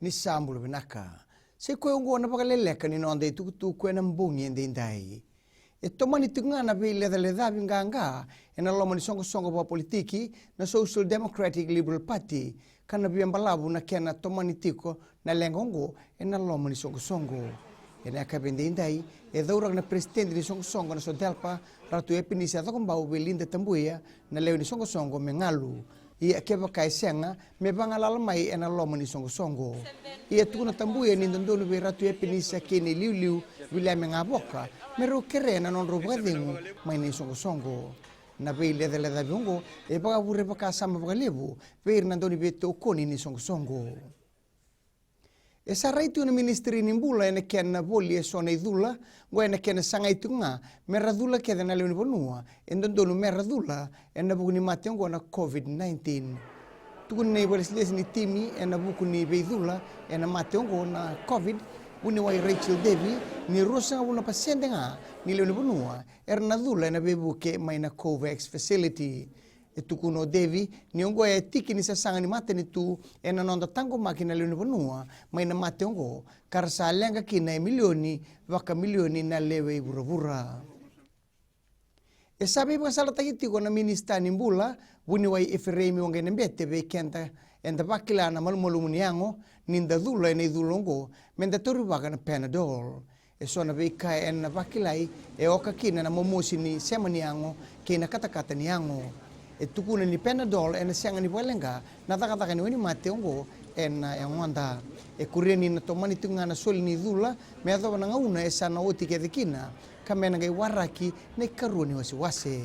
ni sambulu binaka. Se koe ungo na Vakaleleka ni nonde tu koe na mbungi ende indai. E tomani tungana be leda binganga ena loma ni songo pa politiki na Social Democratic Liberal Party kana biambalabu na kena tomani tiko na lengongo ena loma ni songo. Ena kabende indai e daurang na presidente ni songo na Sodelpa ratu epinisi atakombau belinda tambuya na leo ni songo mengalu. Ia keba kaisenga me bangalala mai ena loma ni songo. Ia tukuna tambuya ni ndondonu be ratu epinisi kene liu wila mengaboka meru kere na non robradengu mai ni songo. Na be leda biongo e baga vure baka sama bagalebu be na ndoni be tokoni ni songo. E sa raitu na ministri ni mbula ene kena voli e sona idula go ene kena sanga itunga mera dula ke na leoni bonua endondonu mera dula ena buguni matengo na COVID-19 tukun nei boles ni timi ena bukuni beidula ena matengo na COVID uni wai Rachel Devi ni rosa una paciente nga ni leoni bonua erna dula ena bebuke mai na COVAX facility e tukuno Devi ni ongo e tiki ni sasanga ni mate ni tu e na nonda tango makina leoni bonua mai na mate ongo karsa lenga kina e milioni waka milioni na lewe ibura. E sabi ba sala tagiti ko na minista ni mbula wuni wai efiremi onge nembete be kenta enda bakila na malumolu muniango ninda dula ene dulongo menda toru baga na Panadol. E sona be kai ena bakilai e oka kina na momosi ni semaniango kina katakata niango. E tukuna ni Panadol ena sianga ni walenga na taka ni wani mate ongo ena yang wanda e kureni na tomani tunga na soli ni dula me ado na ngauna e sana oti ke dikina kamena ngai waraki ne karuni wase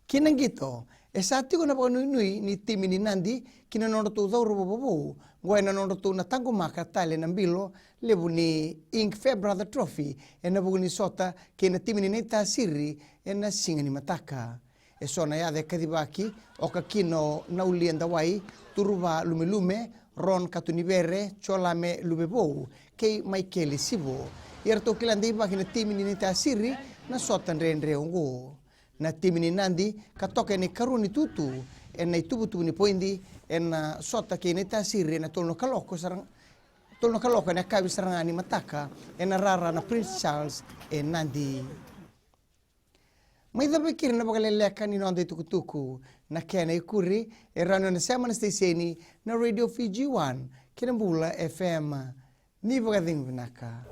kina ngito e sati ko na pa nui ni timi ni nandi kina nondo tu dauro bobo ngoi na nondo tu na tango maka tale na mbilo lebu ni Ink Fair Brother Trophy ena buguni sota kina timi ni neta siri ena singa ni mataka. E sona ya de kadibaki o kakino na ulienda wai turuva lume ron katunibere cholame lubebo kei Michael Sibo yerto kilande baki na timi ni ta siri na sotan rendre ongo na timi ni nandi katoke ni karuni tutu en na tubu ni poindi en sota ke ni ta siri na tolno kaloko na kabi sarangani mataka en rara na Prince Charles en nandi. Mai da bekir na Vakaleleka ni nonde tukutuku na kena ikuri e rano na semana steseni na Radio Fiji 1 kinambula FM ni Vagading Vinaka.